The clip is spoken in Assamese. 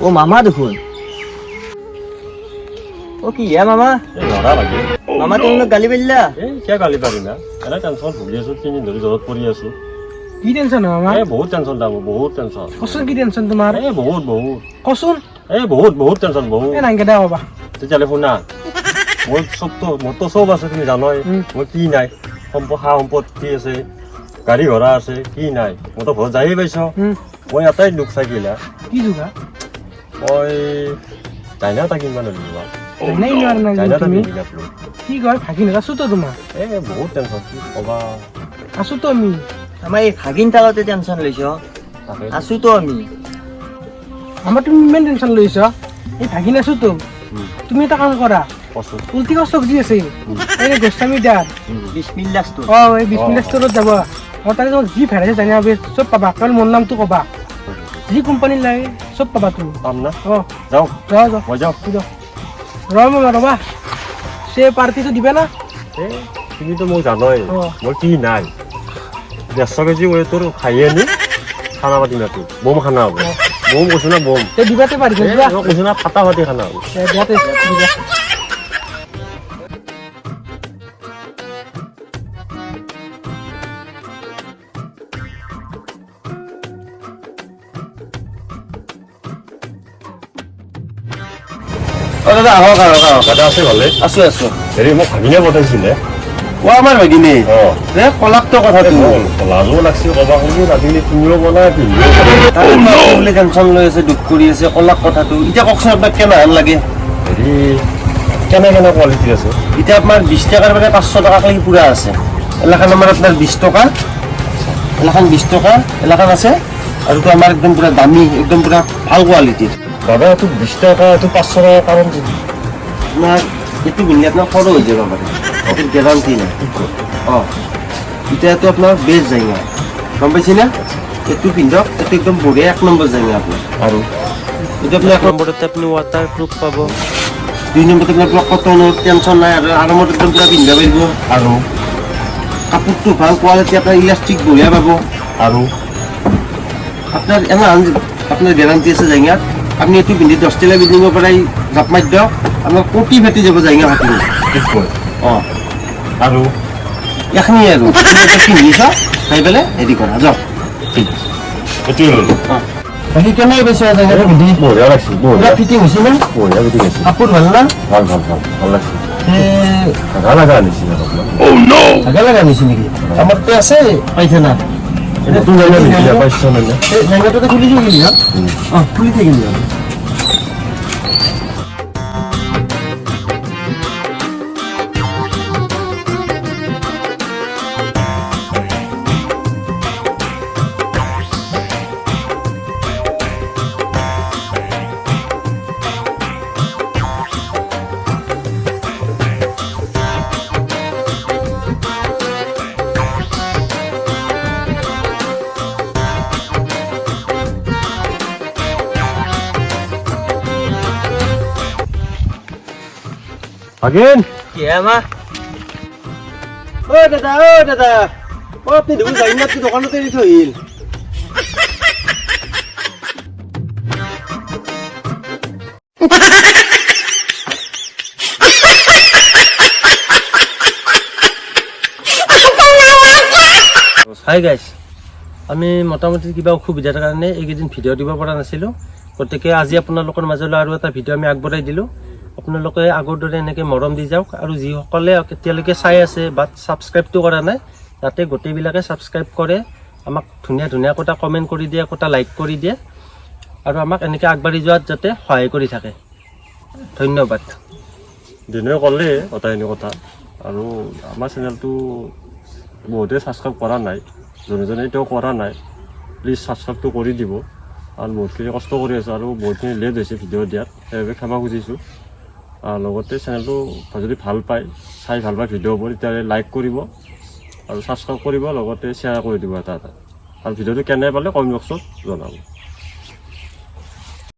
ও মামা দেখোন ও কি মামা লড়া লাগে মামা তোমাক গালি পাৰিলা কিয় গালি পাৰি না এনে টেনশ্যন ভুগি আছো 3 দিন ধৰি জ্বৰত পৰি আছো কি টেনচন মামা বহুত টেনশ্যন দাম বহুত টেনশ্যন কচোন কি টেনচন তোমাৰ বহুত কচোন বহুত টেনশ্যন বহুত নাংকে দে বাবা তেতিয়াহ'লে শুনা মোৰতো চব আছে তুমি জানই মোৰ কি নাই সম্পত্তি আছে গাড়ী ঘোড়া আছে কি নাই মইতো ঘৰত যায়েই পাইছ মই এটাই দুখ থাকিলা কি যোগা মই চাইনা এটা কিমান কি কয় ভাগিন আছো তো তোমাৰ বহুত টেনশ্যন কি ক'বা আছো তো আমি আমাৰ এই ভাগিন তালতে টেনচন লৈছ আছো তো আমি আমাৰ তুমি ইমান টেনচন লৈছ এই ভাগিন আছো তো তুমি এটা কাম কৰা কচোন উল্টি কষ্ট যি আছে এই গোস্বামী দাৰ বিসমিল্লাহ ষ্ট'ৰ এই বিসমিল্লাহ ষ্ট'ৰত যাব আৰু তাৰে তোমাক যি ভেৰাইটি জানিব চব পাবা কাৰণ মোৰ নামটো ক'বা যি কোম্পানী লাগে চব পাবা তুমি পাম না যাওঁ মই যাওঁ মামা ৰবা সে পাৰ্টিটো দিবা না তুমিতো মোক জানই মোৰ কি নাই 150 কেজি ওই তোৰ খাই আনি খানা পাতি নাতি বম খানা হ'ব বম কৈছো না বম দিবাতে পাৰিছো কৈছো না ফাটা ফাটি খানা হ'ব দিয়াতে দিবা দাদা আহক দাদা আছে ভালে আছো হেৰি মোক ভাগিনে পঠাইছিলে আমাৰ ভাগিনী কলাকটো কথাটো লাজো লাগছিল ক'বা শুনি ৰাতিলে তুমিও বনাই পিন্ধিও বোলে টেনচন লৈ আছে দুখ কৰি আছে কলাক কথাটো এতিয়া কওকচোন আপোনাক কেনেহেন লাগে হেৰি কেনে কোৱালিটি আছে এতিয়া আপোনাৰ 20 টকাৰ পৰা 500 টকা লাগি পুৰা আছে এলাকা নম্বৰ আপোনাৰ 20 টকা এলাখান 20 টকা এলাখান আছে আৰু তো আমাৰ একদম পুৰা দামী একদম পুৰা ভাল কোৱালিটিৰ দাদা এইটো 20 টকা এইটো 500 টকা কাৰণ আপোনাৰ এইটো পিন্ধি আপোনাৰ সৰু হৈ যাব পাৰে এইটো গেৰাণ্টি নাই এতিয়াতো আপোনাৰ বেষ্ট জাইঙা গম পাইছে না এইটো পিন্ধক এইটো একদম বঢ়িয়া 1 নম্বৰ জাইঙা আপোনাৰ আৰু এইটো আপোনাৰ 1 নম্বৰতে আপুনি ৱাটাৰ প্ৰুফ পাব 2 নম্বৰতে আপোনাৰ কটনৰ টেনচন নাই আৰু আৰামত একদম পুৰা পিন্ধিব পাৰিব আৰু কাপোৰটো ভাল কোৱালিটি আপোনাৰ ইলাষ্টিক বঢ়িয়া পাব আৰু আপোনাৰ এনে আপোনাৰ গেৰাণ্টি আছে জাইঙাত আপনি এইটো পিন্ধি 10 তলা বিল্ডিঙৰ পৰাই জাপ মাৰি দিয়ক আপোনাৰ কোটি ভেটি যাব জাইঙা ভাটিলে ঠিক কয় আৰু এখনি আৰু পিন্ধিছ চাই পেলাই হেৰি কৰা যাওক ঠিক আছে এইটোৱে হ'ল বাকী কেনে পাইছে জাইঙাটো পিন্ধি বঢ়িয়া লাগছে পুৰা ফিটিং হৈছে না বঢ়িয়া ফিটিং আছে কাপোৰ ভাল না ভাল লাগছে লাগা নিচিনা ভাগা লাগা নিছে নেকি আমাৰতো আছে পাইছে না নতুন জাইঙা নিচিনা পাইছা নে জাইঙাটোতে খুলি থাকিলি খুলি থাকিলি আগেন কি আমা দাদা আপনি দেখুন জাইঙা আপনি দোকানতে এসে হইল হাই গাইজ আমি মোটামুটি কিবা অসুবিধাৰ কাৰণে এইকেইদিন ভিডিঅ' দিব পৰা নাছিলোঁ গতিকে আজি আপোনালোকৰ মাজলৈ আৰু এটা ভিডিঅ' আমি আগবঢ়াই দিলোঁ আপোনালোকে আগৰ দৰে এনেকৈ মৰম দি যাওক আৰু যিসকলে এতিয়ালৈকে চাই আছে বাট ছাবস্ক্ৰাইবটো কৰা নাই তাতে গোটেইবিলাকে ছাবস্ক্ৰাইব কৰে আমাক ধুনীয়া একোটা কমেণ্ট কৰি দিয়ে একোটা লাইক কৰি দিয়ে আৰু আমাক এনেকৈ আগবাঢ়ি যোৱাত যাতে সহায় কৰি থাকে ধন্যবাদ দিনে ক'লে কথাখিনি কথা আৰু আমাৰ চেনেলটো বহুতে ছাবস্ক্ৰাইব কৰা নাই যোনে এতিয়াও কৰা নাই প্লিজ ছাবস্ক্ৰাইবটো কৰি দিব আৰু বহুতখিনি কষ্ট কৰি আছোঁ আৰু বহুতখিনি লেট হৈছে ভিডিঅ' দিয়াত সেইবাবে ক্ষমা খুজিছোঁ লগতে চেনেলটো যদি ভাল পায় চাই ভাল পায় ভিডিঅ'বোৰ তেতিয়াহ'লে লাইক কৰিব আৰু ছাবস্ক্ৰাইব কৰিব লগতে শ্বেয়াৰ কৰি দিব এটা আৰু ভিডিঅ'টো কেনে পালে কমেণ্ট বক্সত জনাব